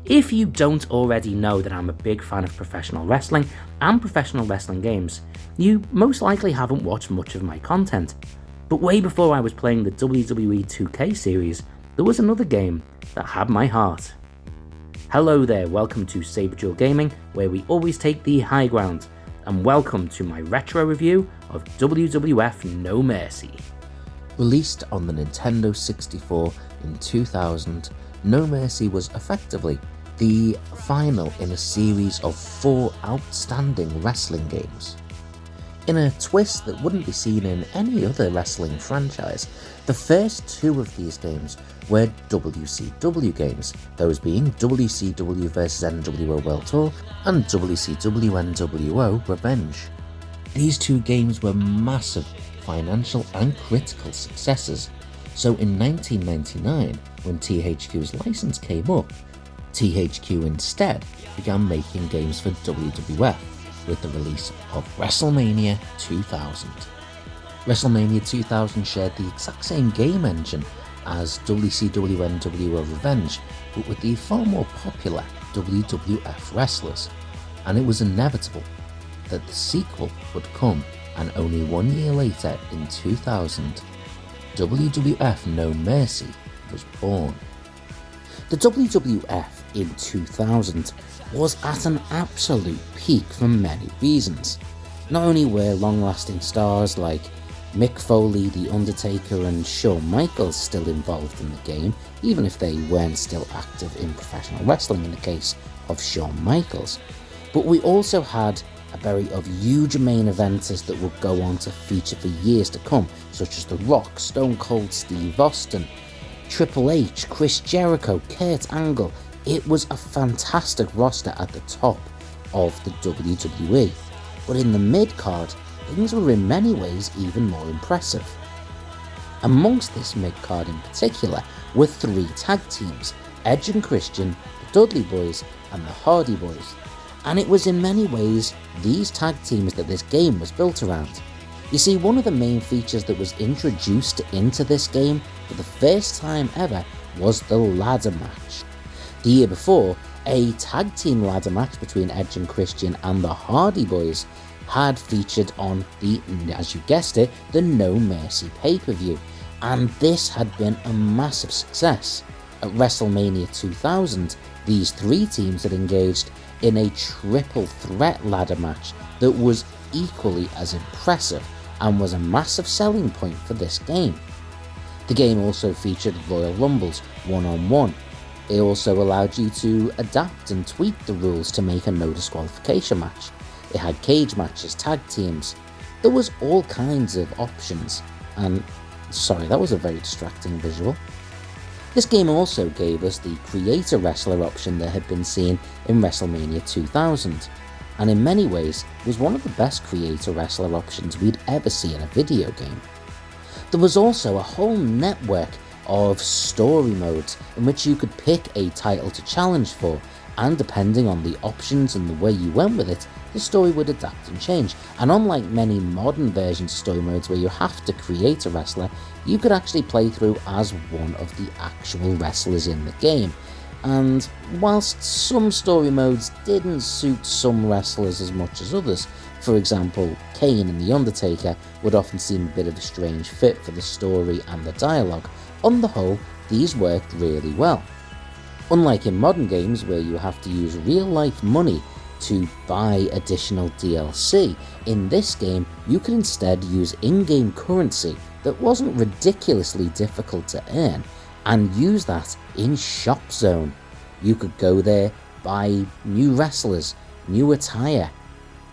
If you don't already know that I'm a big fan of professional wrestling and professional wrestling games, you most likely haven't watched much of my content. But way before I was playing the WWE 2K series, there was another game that had my heart. Hello there, welcome to saberduelgaming, where we always take the high ground, and welcome to my retro review of WWF No Mercy. Released on the Nintendo 64 in 2000, No Mercy was effectively the final in a series of 4 outstanding wrestling games. In a twist that wouldn't be seen in any other wrestling franchise, the first 2 of these games were WCW games, those being WCW vs NWO World Tour and WCW NWO Revenge. These 2 games were massive financial and critical successes, so in 1999, when THQ's license came up, THQ instead began making games for WWF with the release of WrestleMania 2000. WrestleMania 2000 shared the exact same game engine as WCW NWO Revenge, but with the far more popular WWF wrestlers, and it was inevitable that the sequel would come, and only 1 year later, in 2000, WWF No Mercy was born. The WWF in 2000 was at an absolute peak for many reasons. Not only were long-lasting stars like Mick Foley, The Undertaker and Shawn Michaels still involved in the game, even if they weren't still active in professional wrestling in the case of Shawn Michaels, but we also had a berry of huge main eventers that would go on to feature for years to come, such as The Rock, Stone Cold Steve Austin, Triple H, Chris Jericho, Kurt Angle. It was a fantastic roster at the top of the WWE, but in the mid-card, things were in many ways even more impressive. Amongst this mid-card in particular were 3 tag teams, Edge and Christian, the Dudley Boys and the Hardy Boys, and it was in many ways these tag teams that this game was built around. You see, one of the main features that was introduced into this game for the first time ever was the ladder match. The year before, a tag team ladder match between Edge and Christian and the Hardy Boys had featured on the, as you guessed it, the No Mercy pay-per-view, and this had been a massive success. At WrestleMania 2000, these 3 teams had engaged in a triple threat ladder match that was equally as impressive and was a massive selling point for this game. The game also featured Royal Rumbles one-on-one. It also allowed you to adapt and tweak the rules to make a no disqualification match. It had cage matches, tag teams. There was all kinds of options, and sorry, that was a very distracting visual. This game also gave us the creator wrestler option that had been seen in WrestleMania 2000, and in many ways was one of the best creator wrestler options we'd ever seen in a video game. There was also a whole network of story modes in which you could pick a title to challenge for, and depending on the options and the way you went with it, the story would adapt and change. And unlike many modern versions of story modes where you have to create a wrestler, you could actually play through as one of the actual wrestlers in the game. And whilst some story modes didn't suit some wrestlers as much as others, for example, Kane and The Undertaker would often seem a bit of a strange fit for the story and the dialogue, on the whole, these worked really well. Unlike in modern games where you have to use real-life money to buy additional DLC, in this game you could instead use in-game currency that wasn't ridiculously difficult to earn, and use that in Shop Zone. You could go there, buy new wrestlers, new attire,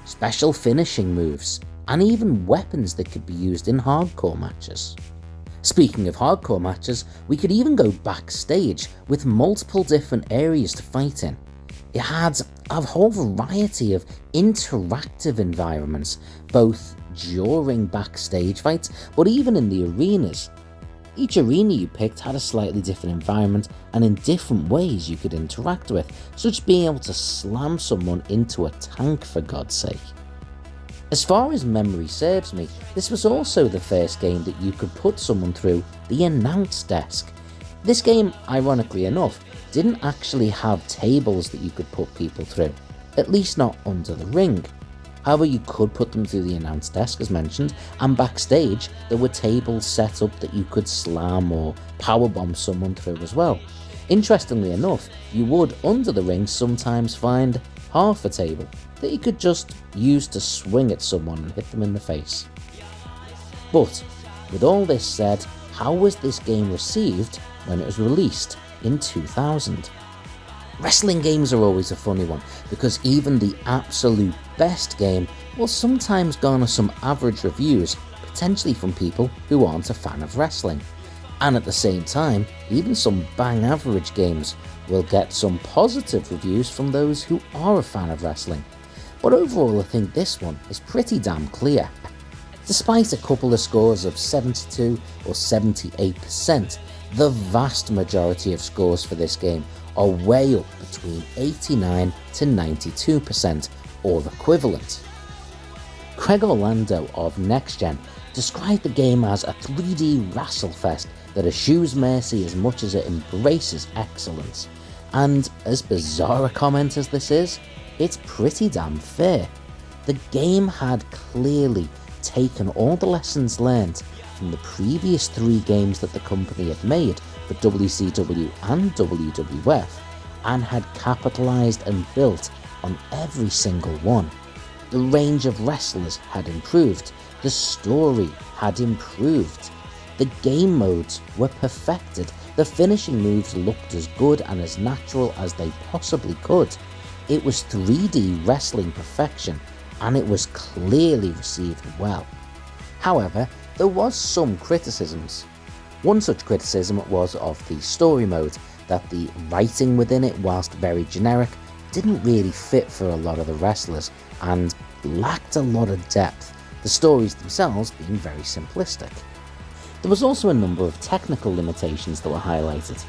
special finishing moves, and even weapons that could be used in hardcore matches. Speaking of hardcore matches, we could even go backstage with multiple different areas to fight in. It had a whole variety of interactive environments, both during backstage fights, but even in the arenas. Each arena you picked had a slightly different environment and in different ways you could interact with, such as being able to slam someone into a tank for God's sake. As far as memory serves me, this was also the first game that you could put someone through the announce desk. This game, ironically enough, didn't actually have tables that you could put people through, at least not under the ring. However, you could put them through the announce desk as mentioned, and backstage there were tables set up that you could slam or powerbomb someone through as well. Interestingly enough, you would under the ring sometimes find half a table that you could just use to swing at someone and hit them in the face. But with all this said, how was this game received when it was released in 2000? Wrestling games are always a funny one, because even the absolute best game will sometimes garner some average reviews, potentially from people who aren't a fan of wrestling. And at the same time, even some bang average games will get some positive reviews from those who are a fan of wrestling. But overall, I think this one is pretty damn clear. Despite a couple of scores of 72 or 78%, the vast majority of scores for this game are way up between 89 to 92% or equivalent. Craig Orlando of Next Gen described the game as a 3D wrestlefest that eschews mercy as much as it embraces excellence. And as bizarre a comment as this is, it's pretty damn fair. The game had clearly taken all the lessons learned from the previous 3 games that the company had made for WCW and WWF, and had capitalised and built on every single one. The range of wrestlers had improved, the story had improved, the game modes were perfected, the finishing moves looked as good and as natural as they possibly could. It was 3D wrestling perfection, and it was clearly received well. However, there was some criticisms. One such criticism was of the story mode, that the writing within it, whilst very generic, didn't really fit for a lot of the wrestlers and lacked a lot of depth, the stories themselves being very simplistic. There was also a number of technical limitations that were highlighted,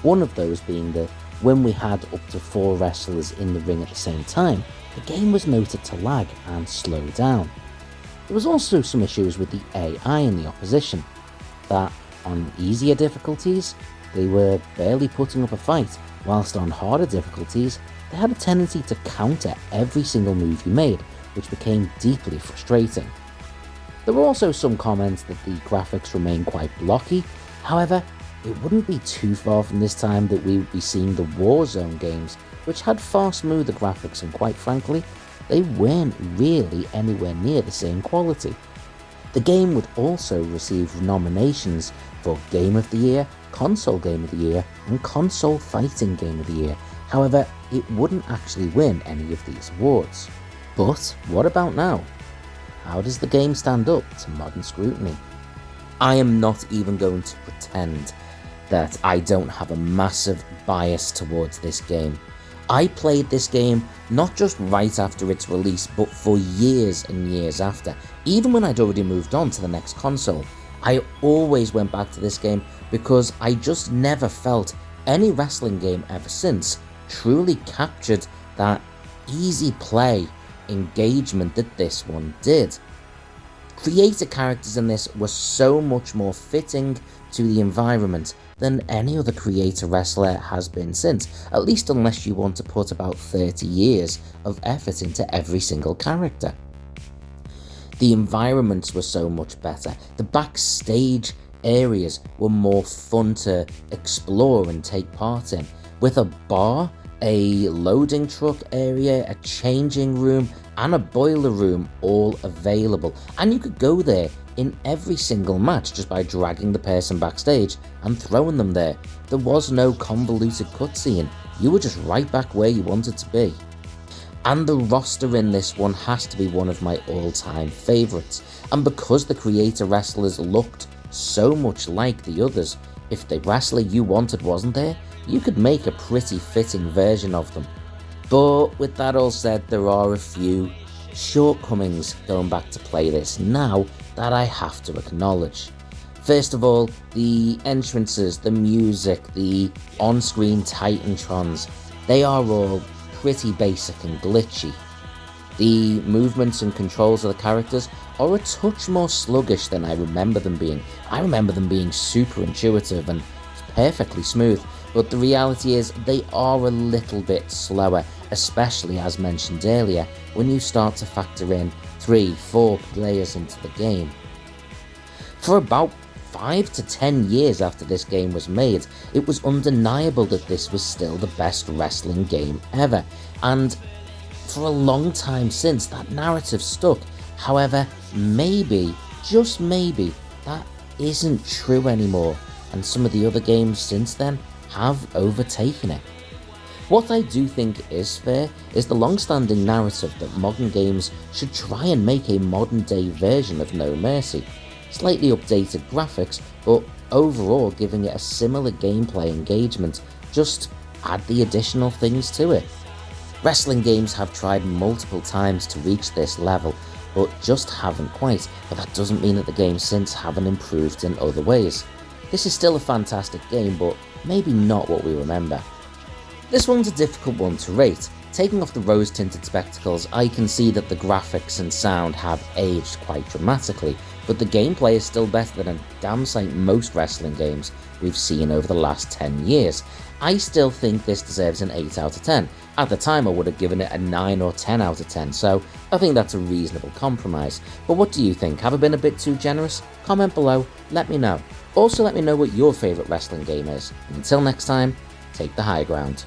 one of those being that when we had up to 4 wrestlers in the ring at the same time, the game was noted to lag and slow down. There was also some issues with the AI in the opposition, that on easier difficulties, they were barely putting up a fight, whilst on harder difficulties, they had a tendency to counter every single move you made, which became deeply frustrating. There were also some comments that the graphics remain quite blocky. However, it wouldn't be too far from this time that we would be seeing the Warzone games, which had far smoother graphics, and quite frankly, they weren't really anywhere near the same quality. The game would also receive nominations for Game of the Year, Console Game of the Year, and Console Fighting Game of the Year. However, it wouldn't actually win any of these awards. But what about now? How does the game stand up to modern scrutiny? I am not even going to pretend that I don't have a massive bias towards this game. I played this game not just right after its release, but for years and years after. Even when I'd already moved on to the next console, I always went back to this game because I just never felt any wrestling game ever since truly captured that easy play engagement that this one did. Creator characters in this were so much more fitting to the environment than any other creator wrestler has been since, at least unless you want to put about 30 years of effort into every single character. The environments were so much better, the backstage areas were more fun to explore and take part in, with a bar, a loading truck area, a changing room, and a boiler room all available, and you could go there in every single match just by dragging the person backstage and throwing them there. There was no convoluted cutscene, you were just right back where you wanted to be. And the roster in this one has to be one of my all-time favourites, and because the creator wrestlers looked so much like the others, if the wrestler you wanted wasn't there, you could make a pretty fitting version of them. But with that all said, there are a few shortcomings going back to play this now that I have to acknowledge. First of all, the entrances, the music, the on-screen Titantrons, they are all pretty basic and glitchy. The movements and controls of the characters are a touch more sluggish than I remember them being. I remember them being super intuitive and perfectly smooth, but the reality is they are a little bit slower, especially as mentioned earlier, when you start to factor in 3-4 players into the game. For about 5 to 10 years after this game was made, it was undeniable that this was still the best wrestling game ever, and for a long time since, that narrative stuck. However, maybe, just maybe, that isn't true anymore, and some of the other games since then have overtaken it. What I do think is fair is the long-standing narrative that modern games should try and make a modern-day version of No Mercy. Slightly updated graphics, but overall giving it a similar gameplay engagement, just add the additional things to it. Wrestling games have tried multiple times to reach this level, but just haven't quite, but that doesn't mean that the games since haven't improved in other ways. This is still a fantastic game, but maybe not what we remember. This one's a difficult one to rate. Taking off the rose-tinted spectacles, I can see that the graphics and sound have aged quite dramatically, but the gameplay is still better than a damn sight most wrestling games we've seen over the last 10 years. I still think this deserves an 8 out of 10. At the time I would have given it a 9 or 10 out of 10, so I think that's a reasonable compromise. But what do you think? Have I been a bit too generous? Comment below, let me know. Also let me know what your favourite wrestling game is. And until next time, take the high ground.